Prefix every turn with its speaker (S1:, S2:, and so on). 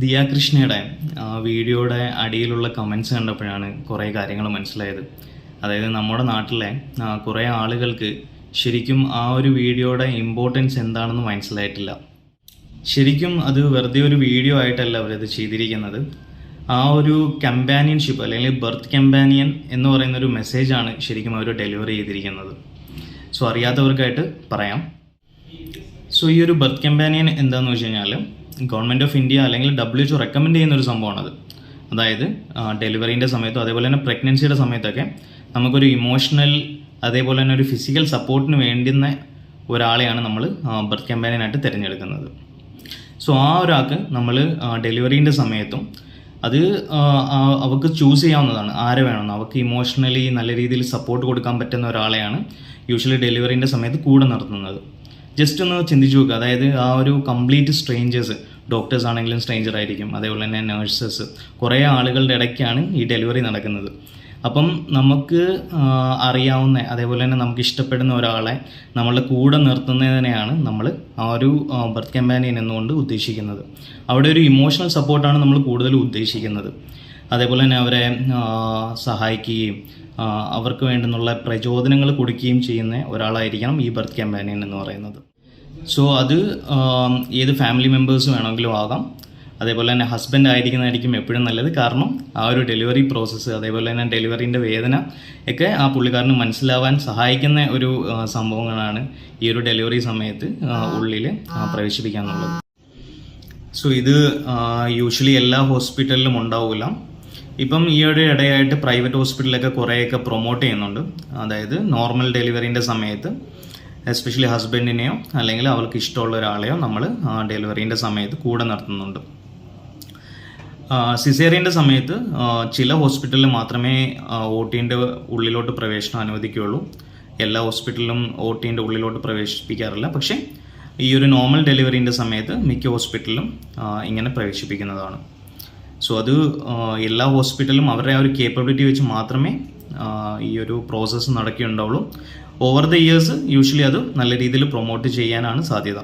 S1: ദിയ കൃഷ്ണയുടെ വീഡിയോയുടെ അടിയിലുള്ള കമൻസ് കണ്ടപ്പോഴാണ് കുറേ കാര്യങ്ങൾ മനസ്സിലായത്. അതായത് നമ്മുടെ നാട്ടിലെ കുറേ ആളുകൾക്ക് ശരിക്കും ആ ഒരു വീഡിയോയുടെ ഇമ്പോർട്ടൻസ് എന്താണെന്ന് മനസ്സിലായിട്ടില്ല. ശരിക്കും അത് വെറുതെ ഒരു വീഡിയോ ആയിട്ടല്ല അവരത് ചെയ്തിരിക്കുന്നത്. ആ ഒരു കമ്പാനിയൻഷിപ്പ് അല്ലെങ്കിൽ ബർത്ത് കമ്പാനിയൻ എന്ന് പറയുന്നൊരു മെസ്സേജാണ് ശരിക്കും അവർ ഡെലിവറി ചെയ്തിരിക്കുന്നത്. സോ അറിയാത്തവർക്കായിട്ട് പറയാം. സോ ഈ ഒരു ബർത്ത് കമ്പാനിയൻ എന്താണെന്ന് വെച്ച് കഴിഞ്ഞാൽ ഗവൺമെൻറ് ഓഫ് ഇന്ത്യ അല്ലെങ്കിൽ WHO റെക്കമെൻഡ് ചെയ്യുന്നൊരു സംഭവമാണത്. അതായത് ഡെലിവറീൻ്റെ സമയത്തും അതേപോലെ തന്നെ പ്രഗ്നൻസിയുടെ സമയത്തൊക്കെ നമുക്കൊരു ഇമോഷണൽ അതേപോലെ തന്നെ ഒരു ഫിസിക്കൽ സപ്പോർട്ടിന് വേണ്ടുന്ന ഒരാളെയാണ് നമ്മൾ ബർത്ത് കമ്പാനിയനായിട്ട് തിരഞ്ഞെടുക്കുന്നത്. സോ ആ ഒരാൾക്ക് നമ്മൾ ഡെലിവറീൻ്റെ സമയത്തും അത് അവർക്ക് ചൂസ് ചെയ്യാവുന്നതാണ് ആരെ വേണമെന്ന്. അവർക്ക് ഇമോഷണലി നല്ല രീതിയിൽ സപ്പോർട്ട് കൊടുക്കാൻ പറ്റുന്ന ഒരാളെയാണ് യൂഷ്വലി ഡെലിവറീൻ്റെ സമയത്ത് കൂടെ നിർത്തുന്നത്. ജസ്റ്റ് ഒന്ന് ചിന്തിച്ച് നോക്കുക. അതായത് ആ ഒരു കംപ്ലീറ്റ് സ്ട്രേഞ്ചേഴ്സ്, ഡോക്ടേഴ്സ് ആണെങ്കിലും സ്ട്രേഞ്ചർ ആയിരിക്കും, അതേപോലെ തന്നെ നഴ്സസ്, കുറേ ആളുകളുടെ ഇടയ്ക്കാണ് ഈ ഡെലിവറി നടക്കുന്നത്. അപ്പം നമുക്ക് അറിയാവുന്ന അതേപോലെ തന്നെ നമുക്ക് ഇഷ്ടപ്പെടുന്ന ഒരാളെ നമ്മളുടെ കൂടെ നിർത്തുന്നതിനെയാണ് നമ്മൾ ആ ഒരു ബർത്ത് കമ്പാനിയൻ എന്നുകൊണ്ട് ഉദ്ദേശിക്കുന്നത്. അവിടെ ഒരു ഇമോഷണൽ സപ്പോർട്ടാണ് നമ്മൾ കൂടുതൽ ഉദ്ദേശിക്കുന്നത്. അതേപോലെ തന്നെ അവരെ സഹായിക്കുകയും അവർക്ക് വേണ്ടുന്നുള്ള പ്രചോദനങ്ങൾ കൊടുക്കുകയും ചെയ്യുന്ന ഒരാളായിരിക്കണം ഈ ബർത്ത് കമ്പാനിയൻ എന്ന് പറയുന്നത്. സോ അത് ഏത് ഫാമിലി മെമ്പേഴ്സ് വേണമെങ്കിലും ആകാം. അതേപോലെ തന്നെ ഹസ്ബൻഡ് ആയിരിക്കുന്നതായിരിക്കും എപ്പോഴും നല്ലത്. കാരണം ആ ഒരു ഡെലിവറി പ്രോസസ്സ് അതേപോലെ തന്നെ ഡെലിവറീൻ്റെ വേദന ഒക്കെ ആ പുള്ളിക്കാരന് മനസ്സിലാവാൻ സഹായിക്കുന്ന ഒരു സംഭവങ്ങളാണ് ഈ ഒരു ഡെലിവറി സമയത്ത് ഉള്ളിൽ പ്രവേശിപ്പിക്കാന്നുള്ളത്. സോ ഇത് യൂഷ്വലി എല്ലാ ഹോസ്പിറ്റലിലും ഉണ്ടാവില്ല. ഇപ്പം ഈയൊരു ഇടയായിട്ട് പ്രൈവറ്റ് ഹോസ്പിറ്റലിലൊക്കെ കുറേയൊക്കെ പ്രൊമോട്ട് ചെയ്യുന്നുണ്ട്. അതായത് നോർമൽ ഡെലിവറീൻ്റെ സമയത്ത് എസ്പെഷ്യലി ഹസ്ബൻഡിനെയോ അല്ലെങ്കിൽ അവർക്ക് ഇഷ്ടമുള്ള ഒരാളെയോ നമ്മൾ ഡെലിവറീൻ്റെ സമയത്ത് കൂടെ നിർത്തുന്നുണ്ട്. സിസേറിയൻ്റെ സമയത്ത് ചില ഹോസ്പിറ്റലിൽ മാത്രമേ OTൻ്റെ ഉള്ളിലോട്ട് പ്രവേശനം അനുവദിക്കുകയുള്ളൂ. എല്ലാ ഹോസ്പിറ്റലിലും OTൻ്റെ ഉള്ളിലോട്ട് പ്രവേശിപ്പിക്കാറില്ല. പക്ഷേ ഈ ഒരു നോർമൽ ഡെലിവറീൻ്റെ സമയത്ത് മിക്ക ഹോസ്പിറ്റലിലും ഇങ്ങനെ പ്രവേശിപ്പിക്കുന്നതാണ്. സോ അത് എല്ലാ ഹോസ്പിറ്റലും അവരുടെ ആ ഒരു കേപ്പബിലിറ്റി വെച്ച് മാത്രമേ ഈ ഒരു പ്രോസസ്സ് നടക്കുകയുണ്ടാവുള്ളൂ. ഓവർ ദ ഇയേഴ്സ് യൂഷ്വലി അത് നല്ല രീതിയിൽ പ്രൊമോട്ട് ചെയ്യാനാണ് സാധ്യത.